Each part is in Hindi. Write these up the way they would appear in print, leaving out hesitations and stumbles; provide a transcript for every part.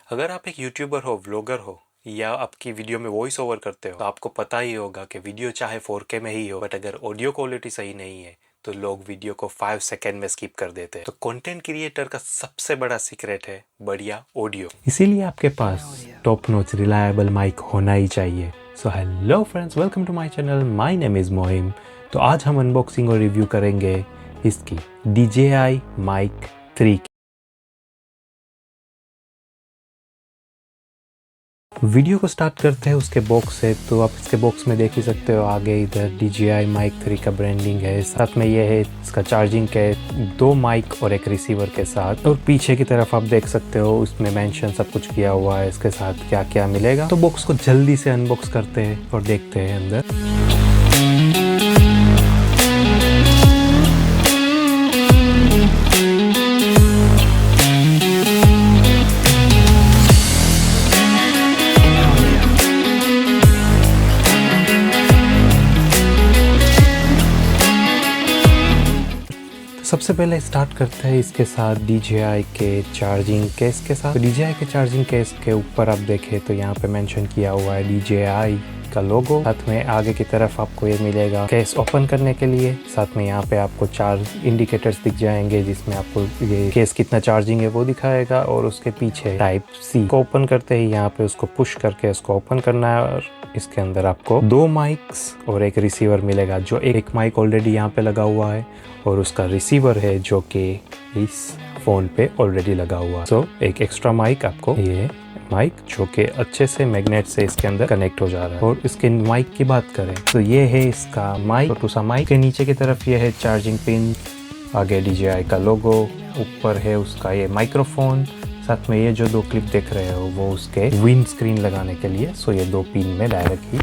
अगर आप एक यूट्यूबर हो, व्लॉगर हो या आपकी वीडियो में वॉइस ओवर करते हो तो आपको पता ही होगा कि वीडियो चाहे 4K में ही हो, बट अगर ऑडियो क्वालिटी सही नहीं है तो लोग वीडियो को 5 सेकंड में स्किप कर देते हैं। तो कंटेंट क्रिएटर का सबसे बड़ा सीक्रेट है बढ़िया ऑडियो। इसीलिए आपके पास टॉप नॉच रिलायबल माइक होना ही चाहिए। So hello friends, welcome to my channel. My name is Mohim. तो आज हम अनबॉक्सिंग और रिव्यू करेंगे इसकी DJI Mic 3। वीडियो को स्टार्ट करते हैं उसके बॉक्स से। तो आप इसके बॉक्स में देख ही सकते हो, आगे इधर DJI Mic 3 का ब्रांडिंग है, साथ में ये है इसका चार्जिंग के 2 माइक और एक रिसीवर के साथ। और पीछे की तरफ आप देख सकते हो उसमें मेंशन सब कुछ किया हुआ है, इसके साथ क्या क्या मिलेगा। तो बॉक्स को जल्दी से अनबॉक्स करते हैं और देखते हैं अंदर। सबसे पहले स्टार्ट करते हैं इसके साथ DJI के चार्जिंग केस के साथ। तो DJI के चार्जिंग केस के ऊपर आप देखें तो यहाँ पे मेंशन किया हुआ है DJI का लोगो। साथ में आगे की तरफ आपको ये मिलेगा केस ओपन करने के लिए। साथ में यहाँ पे आपको 4 इंडिकेटर्स दिख जाएंगे जिसमें आपको ये केस कितना चार्जिंग है वो दिखाएगा। और उसके पीछे Type-C को ओपन करते ही यहाँ पे उसको पुश करके इसको ओपन करना है और इसके अंदर आपको 2 माइक्स और एक रिसीवर मिलेगा। जो एक माइक ऑलरेडी यहाँ पे लगा हुआ है और उसका रिसीवर है जो कि इस फोन पे ऑलरेडी लगा हुआ है। सो एक एक्स्ट्रा माइक आपको, ये माइक जो कि अच्छे से मैग्नेट से इसके अंदर कनेक्ट हो जा रहा है। और इसके माइक की बात करें तो ये है इसका माइक, छोटू सा माइक। के नीचे की तरफ ये है चार्जिंग पिन, आगे DJI का लोगो, ऊपर है उसका ये माइक्रोफोन। साथ में ये जो 2 क्लिप देख रहे हो वो उसके विंड स्क्रीन लगाने के लिए। सो ये 2 पिन में डायरेक्ट ही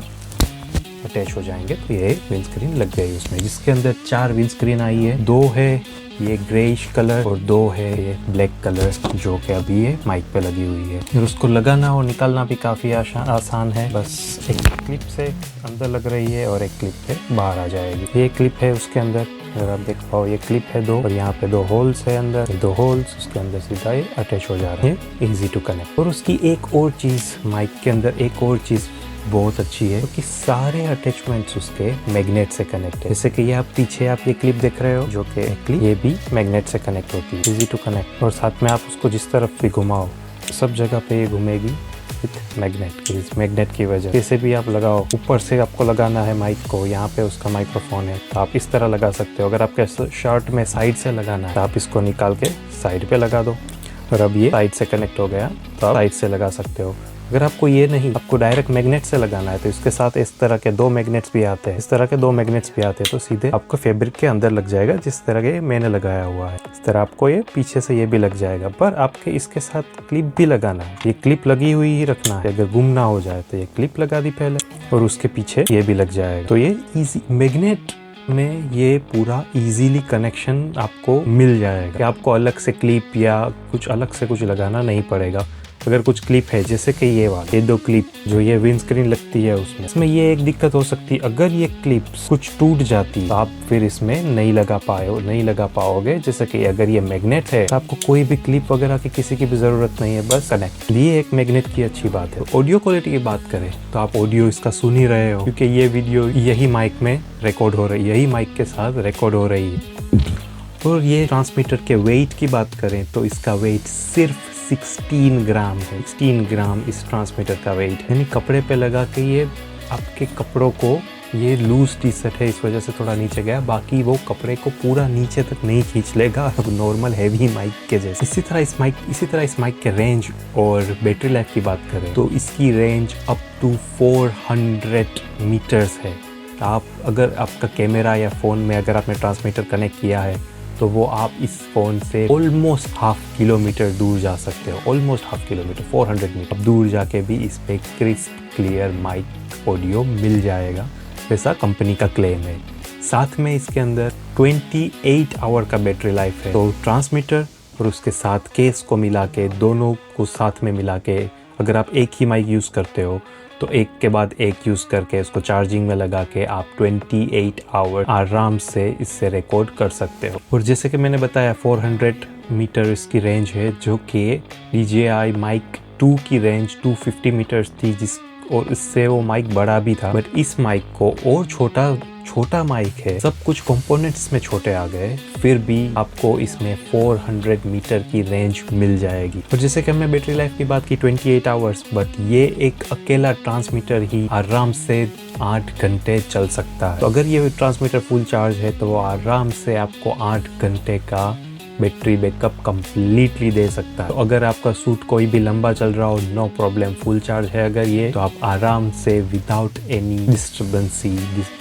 अटैच हो जाएंगे। तो ये विंड स्क्रीन लग गई उसमें, जिसके अंदर 4 विंड स्क्रीन आई है। 2 है ये ग्रेइश कलर और 2 है ये ब्लैक कलर जो कि अभी ये माइक पे लगी हुई है। फिर उसको लगाना और निकालना भी काफ़ी आसान है। बस एक क्लिप से अंदर लग रही है और एक क्लिप पे बाहर आ जाएगी। ये क्लिप है उसके अंदर, अगर आप देख पाओ ये क्लिप है 2 और यहाँ पे 2 होल्स है अंदर, 2 होल्स उसके अंदर सीधा ये अटैच हो जा रहा है, इजी टू कनेक्ट। और उसकी एक और चीज़ माइक के अंदर, एक और चीज़ बहुत अच्छी है क्योंकि सारे अटैचमेंट्स उसके मैग्नेट से कनेक्ट है। जैसे कि ये आप पीछे आप ये क्लिप देख रहे हो जो कि क्लिप ये भी मैग्नेट से कनेक्ट होती है, इजी टू कनेक्ट। और साथ में आप उसको जिस तरफ भी घुमाओ सब जगह पे ये घूमेगी विथ मैग्नेट। इस मैग्नेट की वजह जैसे भी आप लगाओ, ऊपर से आपको लगाना है माइक को, यहाँ पे उसका माइक्रोफोन है तो आप इस तरह लगा सकते हो। अगर आपके शर्ट में साइड से लगाना है तो आप इसको निकाल के साइड पे लगा दो। और अब ये साइड से कनेक्ट हो गया तो आप साइड से लगा सकते हो। अगर आपको ये नहीं, आपको डायरेक्ट मैग्नेट से लगाना है तो इसके साथ इस तरह के 2 मैग्नेट्स भी आते हैं, इस तरह के 2 मैग्नेट्स भी आते हैं। तो सीधे आपको फैब्रिक के अंदर लग जाएगा जिस तरह के मैंने लगाया हुआ है। इस तरह आपको ये पीछे से ये भी लग जाएगा, पर आपके इसके साथ क्लिप भी लगाना है। ये क्लिप लगी हुई ही रखना है, अगर गुम ना हो जाए तो ये क्लिप लगा दी पहले और उसके पीछे ये भी लग जाएगा। तो ये ईजी मैग्नेट में ये पूरा इजीली कनेक्शन आपको मिल जाएगा कि आपको अलग से क्लिप या कुछ अलग से कुछ लगाना नहीं पड़ेगा। अगर कुछ क्लिप है जैसे कि ये वाला, ये 2 क्लिप जो ये विंड स्क्रीन लगती है उसमें, इसमें ये एक दिक्कत हो सकती है, अगर ये क्लिप कुछ टूट जाती तो आप फिर इसमें नहीं लगा पाओगे। जैसे कि अगर ये मैग्नेट है तो आपको कोई भी क्लिप वगैरह की किसी की भी जरूरत नहीं है, बस कनेक्ट। ये एक मैग्नेट की अच्छी बात है। ऑडियो क्वालिटी की बात करें तो आप ऑडियो इसका सुन ही रहे हो क्योंकि ये वीडियो यही माइक में रिकॉर्ड हो रही है, यही माइक के साथ रिकॉर्ड हो रही है। और ये ट्रांसमीटर के वेट की बात करें तो इसका वेट सिर्फ 16 ग्राम है। 16 ग्राम इस ट्रांसमीटर का वेट, यानी कपड़े पे लगा के ये आपके कपड़ों को, ये लूज टी शर्ट है इस वजह से थोड़ा नीचे गया, बाकी वो कपड़े को पूरा नीचे तक नहीं खींच लेगा नॉर्मल हैवी माइक के जैसे। इसी तरह इस माइक के रेंज और बैटरी लाइफ की बात करें तो इसकी रेंज अप टू 400 मीटर्स है। आप अगर आपका कैमरा या फ़ोन में अगर आपने ट्रांसमीटर कनेक्ट किया है तो वो आप इस फ़ोन से ऑलमोस्ट 1/2 किलोमीटर दूर जा सकते हो, ऑलमोस्ट 1/2 किलोमीटर 400 मीटर दूर जाके भी इस पे क्रिस्प क्लियर माइक ऑडियो मिल जाएगा, वैसा कंपनी का क्लेम है। साथ में इसके अंदर 28 आवर का बैटरी लाइफ है। तो ट्रांसमीटर और उसके साथ केस को मिला के, दोनों को साथ में मिला के, अगर आप एक ही माइक यूज़ करते हो तो एक के बाद एक यूज़ करके उसको चार्जिंग में लगा के आप 28 आवर आराम से इससे रिकॉर्ड कर सकते हो। और जैसे कि मैंने बताया 400 मीटर इसकी रेंज है जो कि DJI Mic 2 की रेंज 250 मीटर्स थी, और इससे वो माइक बड़ा भी था। बट इस माइक को और छोटा माइक है, सब कुछ कंपोनेंट्स में छोटे आ गए, फिर भी आपको इसमें 400 मीटर की रेंज मिल जाएगी। और जैसे कि हमने बैटरी लाइफ की बात की 28 आवर्स, बट ये एक अकेला ट्रांसमीटर ही आराम से 8 घंटे चल सकता है। तो अगर ये ट्रांसमीटर फुल चार्ज है तो वो आराम से आपको 8 घंटे का बैटरी बैकअप कंप्लीटली दे सकता है। तो अगर आपका शूट कोई भी लंबा चल रहा हो, नो प्रॉब्लम, फुल चार्ज है अगर ये, तो आप आराम से without any disturbance,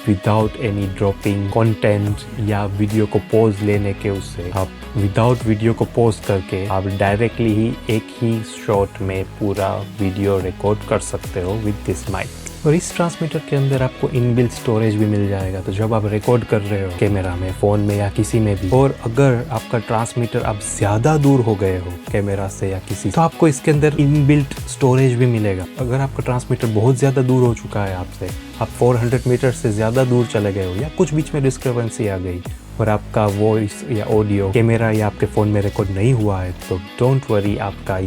without any dropping content या वीडियो को पॉज लेने के, उससे आप विदाउट वीडियो को पॉज करके आप डायरेक्टली ही एक ही शॉट में पूरा वीडियो रिकॉर्ड कर सकते हो विद दिस माइक। और इस ट्रांसमीटर के अंदर आपको इनबिल्ट स्टोरेज भी मिल जाएगा। तो जब आप रिकॉर्ड कर रहे हो कैमरा में, फ़ोन में या किसी में भी, और अगर आपका ट्रांसमीटर आप ज़्यादा दूर हो गए हो कैमरा से या किसी, तो आपको इसके अंदर इनबिल्ट स्टोरेज भी मिलेगा। अगर आपका ट्रांसमीटर बहुत ज़्यादा दूर हो चुका है आपसे, आप 400 मीटर से ज़्यादा दूर चले गए हो या कुछ बीच में डिस्क्रिपेंसी आ गई और आपका वॉइस या ऑडियो कैमरा या आपके फ़ोन में रिकॉर्ड नहीं हुआ है, तो डोंट वरी, आपका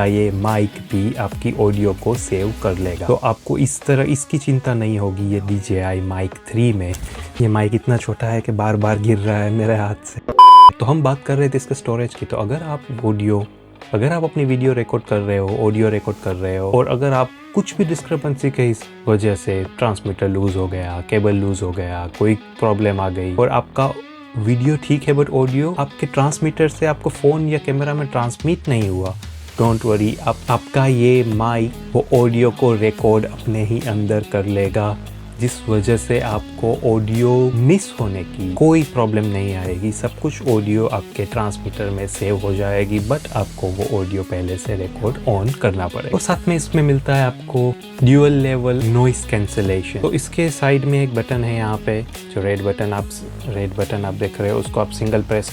ये माइक भी आपकी ऑडियो को सेव कर लेगा। तो आपको इस तरह इसकी चिंता नहीं होगी। ये DJI Mic 3 में ये माइक इतना छोटा है कि बार बार गिर रहा है मेरे हाथ से। तो हम बात कर रहे थे इसके स्टोरेज की। तो अगर आप अपनी वीडियो रिकॉर्ड कर रहे हो, ऑडियो रिकॉर्ड कर रहे हो, और अगर आप कुछ भी डिस्क्रिपेंसी के इस वजह से ट्रांसमीटर लूज हो गया, केबल लूज हो गया, कोई प्रॉब्लम आ गई और आपका वीडियो ठीक है बट ऑडियो आपके ट्रांसमीटर से आपको फ़ोन या कैमरा में ट्रांसमिट नहीं हुआ, डोंट वरी, आपका ये माइक वो ऑडियो को रिकॉर्ड अपने ही अंदर कर लेगा, जिस वजह से आपको ऑडियो मिस होने की कोई प्रॉब्लम नहीं आएगी। सब कुछ ऑडियो आपके ट्रांसमीटर में सेव हो जाएगी, बट आपको वो ऑडियो पहले से रिकॉर्ड ऑन करना पड़ेगा। और साथ में इसमें मिलता है आपको ड्यूअल लेवल नॉइस कैंसिलेशन। तो इसके साइड में एक बटन है यहाँ पे, जो रेड बटन आप देख रहे हो, उसको आप सिंगल प्रेस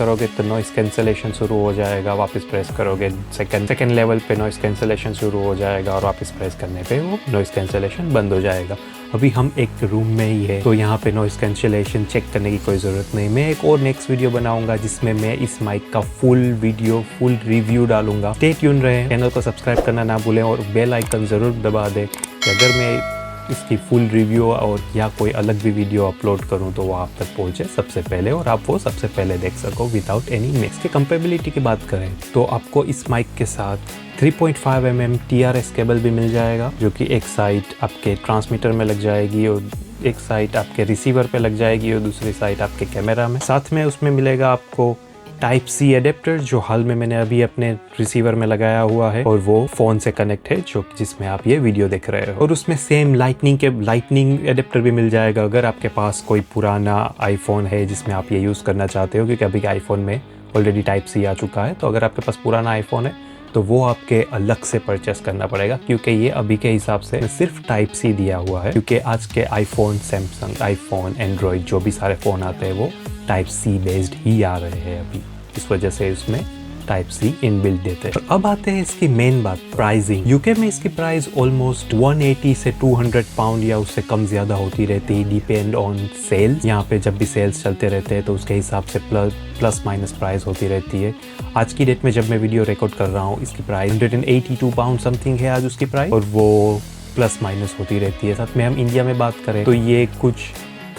करोगे तो नॉइस कैंसिलेशन शुरू हो जाएगा। वापस प्रेस करोगे सेकंड लेवल पे नॉइस कैंसिलेशन शुरू हो जाएगा, और वापस प्रेस करने पे वो नॉइस कैंसिलेशन बंद हो जाएगा। अभी हम एक रूम में ही है, तो यहाँ पे नॉइस कैंसिलेशन चेक करने की कोई ज़रूरत नहीं। मैं एक और नेक्स्ट वीडियो बनाऊंगा जिसमें मैं इस माइक का फुल रिव्यू डालूंगा। स्टे ट्यून रहे, चैनल को सब्सक्राइब करना ना भूलें और बेल आइकन ज़रूर दबा दें कि अगर मैं इसकी फुल रिव्यू और या कोई अलग भी वीडियो अपलोड करूं तो वो आप तक पहुंचे सबसे पहले, और आप वो सबसे पहले देख सको विदाउट एनी मिक्स। की कंपेबिलिटी की बात करें तो आपको इस माइक के साथ 3.5 mm TRS केबल भी मिल जाएगा, जो कि एक साइड आपके ट्रांसमीटर में लग जाएगी और एक साइड आपके रिसीवर पे लग जाएगी और दूसरी साइड आपके कैमरा में। साथ में उसमें मिलेगा आपको टाइप सी एडेप्टर, जो हाल में मैंने अभी अपने रिसीवर में लगाया हुआ है, और वो फ़ोन से कनेक्ट है, जो जिसमें आप ये वीडियो देख रहे हो। और उसमें सेम लाइटनिंग एडेप्टर भी मिल जाएगा अगर आपके पास कोई पुराना आईफोन है जिसमें आप ये यूज़ करना चाहते हो, क्योंकि अभी आईफोन में ऑलरेडी टाइप सी आ चुका है। तो अगर आपके पास पुराना आईफोन है तो वो आपके अलग से परचेस करना पड़ेगा, क्योंकि ये अभी के हिसाब से सिर्फ टाइप सी दिया हुआ है, क्योंकि आज के आईफोन, सैमसंग आईफोन, एंड्रॉयड जो भी सारे फ़ोन आते हैं वो टाइप सी बेस्ड ही आ रहे हैं अभी, इस वजह से उसमें टाइप सी इनबिल्ट देते हैं। अब आते हैं इसकी मेन बात, प्राइसिंग। यूके में इसकी प्राइस ऑलमोस्ट 180 से 200 पाउंड या उससे कम ज़्यादा होती रहती है, डिपेंड ऑन सेल्स। यहाँ पे जब भी सेल्स चलते रहते हैं तो उसके हिसाब से प्लस माइनस प्राइस होती रहती है। आज की डेट में जब मैं वीडियो रिकॉर्ड कर रहा हूँ, इसकी प्राइस 182 पाउंड समथिंग है आज उसकी प्राइस, और वो प्लस माइनस होती रहती है। साथ में हम इंडिया में बात करें तो ये कुछ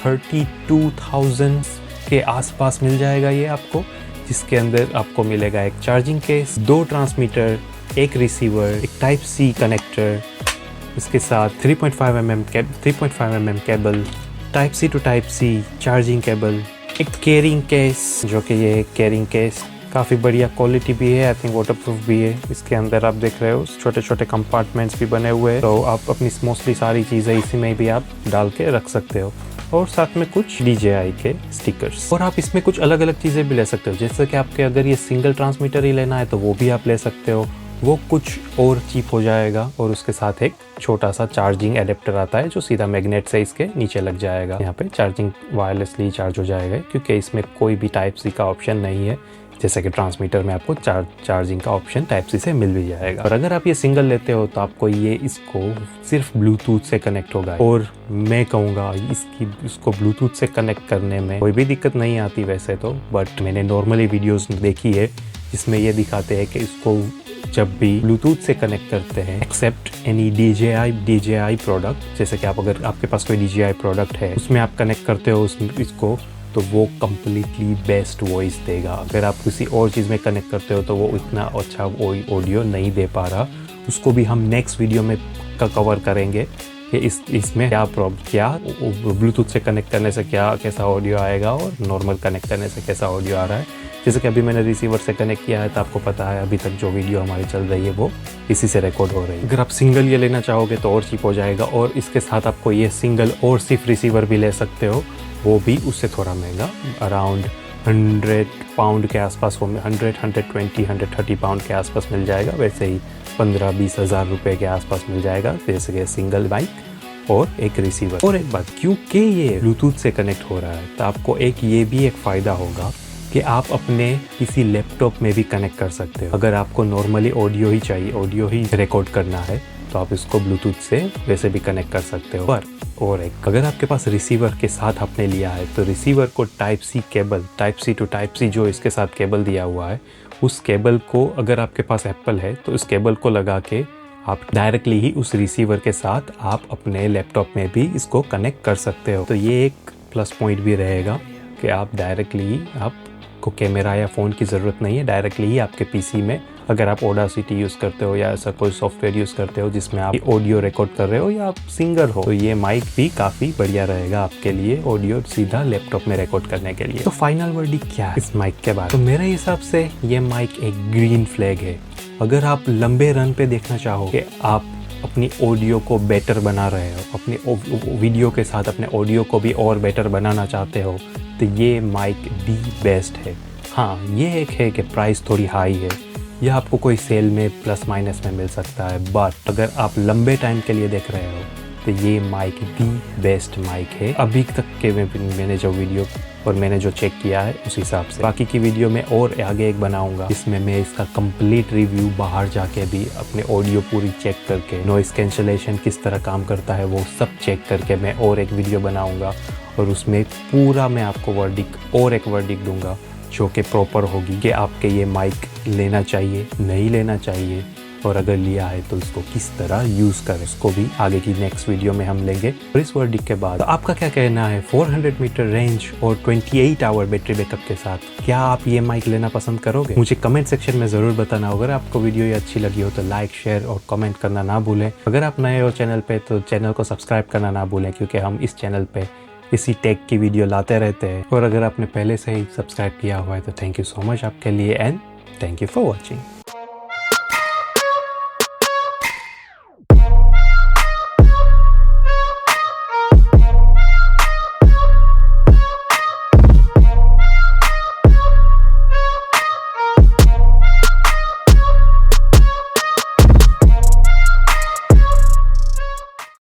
32,000 के आसपास मिल जाएगा ये आपको, जिसके अंदर आपको मिलेगा एक चार्जिंग केस, 2 ट्रांसमीटर, एक रिसीवर, एक टाइप सी कनेक्टर, इसके साथ 3.5 mm cable, type C to type C charging cable, एक कैरिंग केस, जो कि ये कैरिंग केस काफ़ी बढ़िया क्वालिटी भी है, आई थिंक वाटरप्रूफ भी है। इसके अंदर आप देख रहे हो छोटे छोटे कंपार्टमेंट्स भी बने हुए हैं, तो आप अपनी मोस्टली सारी चीज़ें इसी में भी आप डाल के रख सकते हो। और साथ में कुछ DJI के स्टिकर्स, और आप इसमें कुछ अलग अलग चीज़ें भी ले सकते हो, जैसे कि आपके अगर ये सिंगल ट्रांसमीटर ही लेना है तो वो भी आप ले सकते हो, वो कुछ और चीप हो जाएगा। और उसके साथ एक छोटा सा चार्जिंग एडेप्टर आता है जो सीधा मैग्नेट से इसके नीचे लग जाएगा, यहाँ पे चार्जिंग वायरलेसली चार्ज हो जाएगा, क्योंकि इसमें कोई भी टाइप सी का ऑप्शन नहीं है, जैसे कि ट्रांसमीटर में आपको चार्जिंग का ऑप्शन टाइप सी से मिल भी जाएगा। और अगर आप ये सिंगल लेते हो तो आपको ये इसको सिर्फ ब्लूटूथ से कनेक्ट होगा, और मैं कहूँगा इसको ब्लूटूथ से कनेक्ट करने में कोई भी दिक्कत नहीं आती वैसे तो, बट मैंने नॉर्मली वीडियोस देखी है जिसमें ये दिखाते हैं कि इसको जब भी ब्लूटूथ से कनेक्ट करते हैं एक्सेप्ट एनी DJI प्रोडक्ट, जैसे कि आप अगर आपके पास कोई DJI प्रोडक्ट है उसमें आप कनेक्ट करते हो इसको, तो वो कम्प्लीटली बेस्ट वॉइस देगा। अगर आप किसी और चीज़ में कनेक्ट करते हो तो वो इतना अच्छा ऑडियो नहीं दे पा रहा। उसको भी हम नेक्स्ट वीडियो में कवर करेंगे कि इसमें क्या ब्लूटूथ से कनेक्ट करने से कैसा ऑडियो आएगा और नॉर्मल कनेक्ट करने से कैसा ऑडियो आ रहा है। जैसे कि अभी मैंने रिसीवर से कनेक्ट किया है तो आपको पता है अभी तक जो वीडियो हमारी चल रही है वो इसी से रिकॉर्ड हो रही है। अगर आप सिंगल ये लेना चाहोगे तो और चीप हो जाएगा, और इसके साथ आपको ये सिंगल और सिर्फ रिसीवर भी ले सकते हो, वो भी उससे थोड़ा महंगा, अराउंड 100 पाउंड के आसपास, वो 100, 120, 130 पाउंड के आसपास मिल जाएगा। वैसे ही 15-20 हज़ार रुपये के आसपास मिल जाएगा, जैसे कि सिंगल माइक और एक रिसीवर। और एक बात, क्योंकि ये ब्लूटूथ से कनेक्ट हो रहा है तो आपको ये भी एक फ़ायदा होगा कि आप अपने किसी लैपटॉप में भी कनेक्ट कर सकते हो। अगर आपको नॉर्मली ऑडियो ही चाहिए, ऑडियो ही रिकॉर्ड करना है, तो आप इसको ब्लूटूथ से वैसे भी कनेक्ट कर सकते हो। और एक, अगर आपके पास रिसीवर के साथ आपने लिया है तो रिसीवर को type C cable, type C to type C जो इसके साथ केबल दिया हुआ है, उस केबल को, अगर आपके पास एप्पल है तो उस केबल को लगा के आप डायरेक्टली ही उस रिसीवर के साथ आप अपने लैपटॉप में भी इसको कनेक्ट कर सकते हो। तो ये एक प्लस पॉइंट भी रहेगा कि आप डायरेक्टली, आपको कैमरा या फ़ोन की ज़रूरत नहीं है, डायरेक्टली ही आपके पीसी में, अगर आप ऑडासिटी यूज़ करते हो या ऐसा कोई सॉफ्टवेयर यूज़ करते हो जिसमें आप ऑडियो रिकॉर्ड कर रहे हो या आप सिंगर हो, तो ये माइक भी काफ़ी बढ़िया रहेगा आपके लिए ऑडियो सीधा लैपटॉप में रिकॉर्ड करने के लिए। तो फाइनल वर्डिक्ट क्या है इस माइक के बारे में? तो मेरे हिसाब से ये माइक एक ग्रीन फ्लैग है। अगर आप लंबे रन पे देखना चाहो कि आप अपनी ऑडियो को बेटर बना रहे हो, अपने वीडियो के साथ अपने ऑडियो को भी और बेटर बनाना चाहते हो, तो ये माइक दी बेस्ट है। हाँ, ये एक है कि प्राइस थोड़ी हाई है, यह आपको कोई सेल में प्लस माइनस में मिल सकता है, बट अगर आप लंबे टाइम के लिए देख रहे हो तो ये माइक दी बेस्ट माइक है अभी तक के मैंने जो वीडियो और मैंने जो चेक किया है उस हिसाब से। बाकी की वीडियो में और आगे एक बनाऊंगा जिसमें मैं इसका कंप्लीट रिव्यू बाहर जाके भी अपने ऑडियो पूरी चेक करके, नॉइस कैंसलेशन किस तरह काम करता है वो सब चेक करके मैं और एक वीडियो बनाऊंगा, और उसमें पूरा मैं आपको एक वर्डिक्ट दूंगा जो कि प्रॉपर होगी कि आपके ये माइक लेना चाहिए, नहीं लेना चाहिए, और अगर लिया है तो इसको किस तरह यूज़ करें, उसको भी आगे की नेक्स्ट वीडियो में हम लेंगे। और इस वर्डिक्ट के बाद तो आपका क्या कहना है 400 मीटर रेंज और 28 आवर बैटरी बैकअप के साथ, क्या आप ये माइक लेना पसंद करोगे? मुझे कमेंट सेक्शन में ज़रूर बताना। अगर आपको वीडियो ये अच्छी लगी हो तो लाइक, शेयर और कमेंट करना ना भूलें। अगर आप नए हो चैनल पे तो चैनल को सब्सक्राइब करना ना भूलें, क्योंकि हम इस चैनल पे इसी टेक की वीडियो लाते रहते हैं। और अगर आपने पहले से ही सब्सक्राइब किया हुआ है तो थैंक यू सो मच आपके लिए, and thank you for watching.